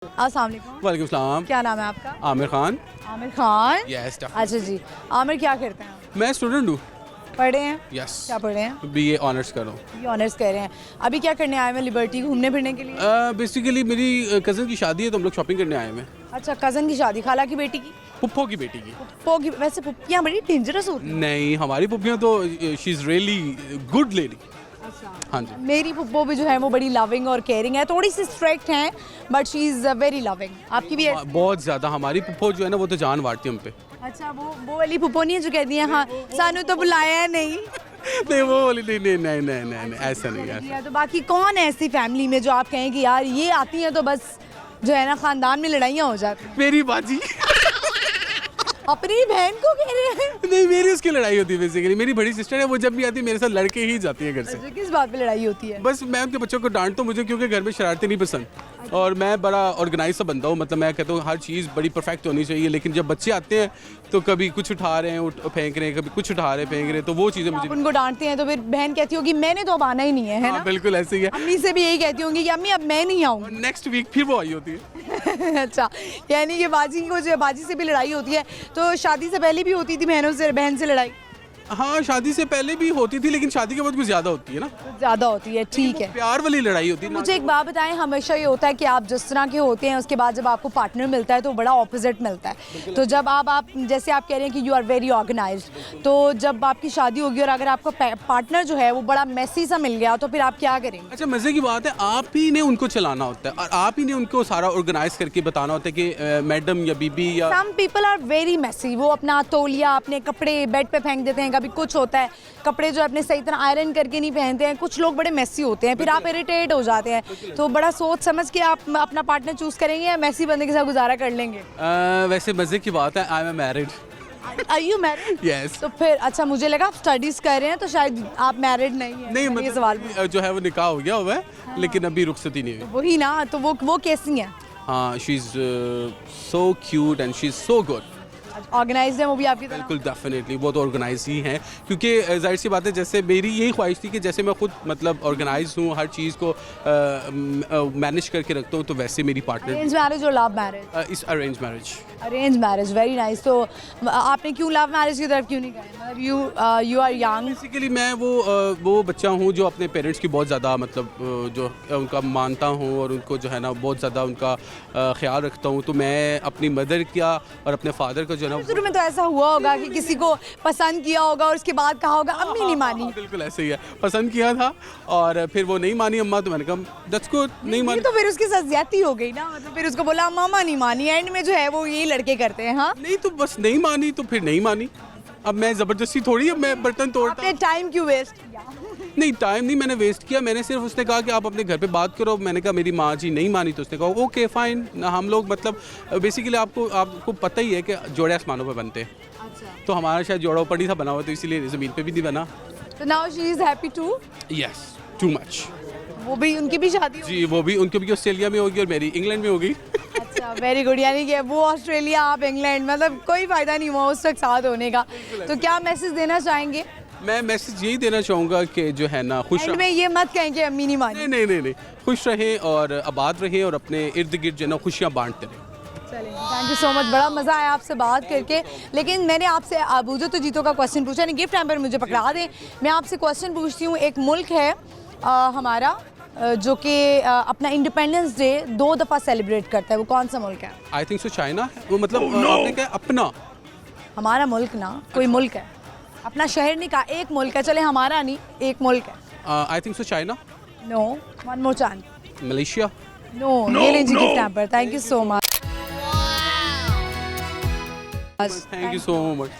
अस्सलाम वालेकुम। वालेकुम सलाम। क्या नाम है आपका? आमिर खान। आमिर खान। यस अच्छा जी, आमिर क्या करते हैं? मैं स्टूडेंट हूँ। पढ़े हैं? यस क्या पढ़े हैं? बीए ऑनर्स कर रहा हूँ। ये ऑनर्स कर रहे हैं। अभी क्या करने आए हैं लिबर्टी, घूमने फिरने के लिए? बेसिकली मेरी कज़न की शादी है तो हम लोग शॉपिंग करने आए हैं। अच्छा, कज़न की शादी, खाला की बेटी की? पुप्पो की बेटी की। पुप्पो की? वैसे पुप्पियाँ बड़ी डेंजरस होती हैं। नहीं, हमारी पुप्पियाँ तो she is really good lady. अच्छा। हाँ जी। मेरी पुप्पो भी जो है वो बड़ी लविंग और केयरिंग है, थोड़ी सी स्ट्रिक्ट हैं but she is very loving. आपकी भी ऐसी? बहुत ज़्यादा हमारी पुप्पो जो है ना वो तो जान वारती है हम पे। अच्छा, वो वाली पुप्पो नहीं है जो कहती है हाँ सानू तो बुलाया नहीं? नहीं वो वाली नहीं ऐसा नहीं ऐसा। या तो बाकी कौन है ऐसी फैमिली में जो आप कहें कि यार ये आती हैं तो बस जो है ना खानदान में लड़ाइयाँ हो जाती हैं? मेरी बाजी। अपनी बहन को कह रहे हैं? नहीं मेरी उसकी लड़ाई होती है बेसिकली। मेरी बड़ी सिस्टर है, वो जब भी आती है मेरे साथ लड़के ही जाती है घर से। अच्छा, किस बात पे लड़ाई होती है? बस मैं उनके बच्चों को डांटता हूँ, मुझे क्योंकि घर में शरारतें नहीं पसंद और मैं बड़ा ऑर्गेनाइज सा बंदा हूँ। मतलब मैं कहता हूँ हर चीज़ बड़ी परफेक्ट होनी चाहिए, लेकिन जब बच्चे आते हैं तो कभी कुछ उठा रहे हैं फेंक रहे हैं, कभी कुछ उठा रहे हैं फेंक रहे हैं, तो वो चीज़ें आप मुझे उनको डांटते हैं तो फिर बहन कहती होगी मैंने तो अब आना ही नहीं है, है हाँ, ना? बिल्कुल ऐसे ही है। अम्मी से भी यही कहती होंगी कि अम्मी अब मैं नहीं आऊँगी। नेक्स्ट वीक फिर वो आई होती है। अच्छा, यानी कि बाजी को जो बाजी से भी लड़ाई होती है, तो शादी से पहले भी होती थी बहन से लड़ाई? हाँ शादी से पहले भी होती थी, लेकिन शादी के बाद कुछ ज़्यादा होती है ना। ज़्यादा होती है, ठीक है। प्यार वाली लड़ाई होती है ना। मुझे एक बात बताएं, हमेशा ये होता है कि आप जिस तरह के होते हैं उसके बाद जब आपको पार्टनर मिलता है तो बड़ा ऑपोजिट मिलता है। तो जब आप जैसे आप कह रहे हैं कि यू आर वेरी ऑर्गेनाइज्ड, तो जब आपकी शादी होगी और अगर आपका पार्टनर जो है वो बड़ा मेसी सा मिल गया तो फिर आप क्या करेंगे? अच्छा मज़े की बात है, आप ही ने उनको चलाना होता है और आप ही ने उनको सारा ऑर्गेनाइज करके बताना होता है कि मैडम या बीबी या some people are very messy. वो अपना तौलिया अपने कपड़े बेड पे फेंक देते हैं, कभी कुछ होता है, कपड़े जो अपने सही तरह आयरन करके नहीं पहनते हैं। कुछ लोग बड़े मेसी होते हैं, फिर आप इरिटेट हो जाते हैं। तो बड़ा सोच समझ के आप अपना पार्टनर चूज करेंगे या मेसी बंदे के साथ गुजारा कर लेंगे? वैसे मज़े की बात है, I am married. Are you married? Yes. तो फिर अच्छा, मुझे लगा आप स्टडीज कर रहे हैं तो शायद आप मैरिड नहीं हैं। नहीं ये मतलब सवाल जो है वो निकाह हो गया हुआ है, लेकिन अभी रुखसती नहीं हुई। वही ना, तो वो कैसी हैं? हाँ she is so cute and she is so good. Organised है वो भी आपकी तरह? बिल्कुल डेफिनेटली, वो तो ऑर्गेनाइज ही हैं, क्योंकि जाहिर सी बात है जैसे मेरी यही ख्वाहिश थी कि जैसे मैं खुद मतलब ऑर्गेनाइज हूँ, हर चीज़ को मैनेज करके रखता हूँ, तो वैसे मेरी पार्टनर अरेंज मैरिज और लव मैरिज? इस arrange marriage. Arrange marriage, very nice. तो आपने क्यों लव मैरिज की तरफ क्यों नहीं गए? मतलब यू आर यंग। बेसिकली मैं वो बच्चा हूँ जो अपने पेरेंट्स की बहुत ज़्यादा मतलब जो उनका मानता हूँ और उनको जो है ना बहुत ज़्यादा उनका ख्याल रखता हूँ। तो मैं अपनी मदर का और अपने फादर का जो है ना शुरू में तो ऐसा हुआ होगा कि किसी को पसंद किया होगा और उसके बाद कहा होगा अम्मी नहीं मानी। हाँ, बिल्कुल ऐसे ही है। पसंद किया था और फिर वो नहीं मानी अम्मा, तो मैंने कहा दैट्स गुड, नहीं मानी तो फिर उसके साथ ज्यादती हो गई ना, मतलब फिर उसको बोला मामा नहीं मानी। एंड में जो है वो ये लड़के करते हैं। हाँ, नहीं तो बस नहीं मानी तो फिर नहीं मानी। अब मैं ज़बरदस्ती थोड़ी अब मैं बर्तन तोड़ता। आपने टाइम क्यों वेस्ट किया? नहीं टाइम नहीं मैंने वेस्ट किया, मैंने सिर्फ उसने कहा कि आप अपने घर पे बात करो। मैंने कहा मेरी माँ जी नहीं मानी, तो उसने कहा ओके फाइन। हम लोग मतलब बेसिकली आपको पता ही है कि जोड़े आसमानों पे बनते हैं, अच्छा, तो हमारा शायद जोड़ा ऊपर नहीं था बना हुआ, तो इसीलिए ज़मीन पे भी नहीं बना। तो now she is happy too? Yes too much. वो भी, उनकी भी शादी होगी? जी वो भी, उनकी भी ऑस्ट्रेलिया में होगी और मेरी इंग्लैंड में होगी। अच्छा, वेरी गुड। यानी कि वो ऑस्ट्रेलिया, आप इंग्लैंड, मतलब कोई फायदा नहीं हुआ उस वक्त साथ होने का। तो क्या मैसेज देना चाहेंगे? मैं मैसेज यही देना चाहूँगा कि जो है ना खुश एंड में ये मत कहें कि अम्मी नहीं मानी। नहीं खुश रहें और आबाद रहें और अपने इर्द गिर्द जो है ना खुशियाँ बांटते रहें। चलें, थैंक यू सो मच, बड़ा मज़ा आया आपसे बात करके। लेकिन मैंने आपसे अबूजो तो जीतो का क्वेश्चन पूछा नहीं, गिफ्ट हैम्पर मुझे पकड़ा दें। मैं आपसे क्वेश्चन पूछती हूँ, एक मुल्क है हमारा जो कि अपना इंडिपेंडेंस डे 2 दफ़ा सेलिब्रेट करता है, वो कौन सा मुल्क है? I think so China. वो मतलब आपने क्या अपना हमारा मुल्क ना, कोई मुल्क है, अपना शहर नहीं कहा, एक मुल्क है। चले हमारा नहीं, एक मुल्क है। I think so China. No, one more chance. Malaysia. No, ये लीजिए gift hamper. Thank you so much. Thank you so much.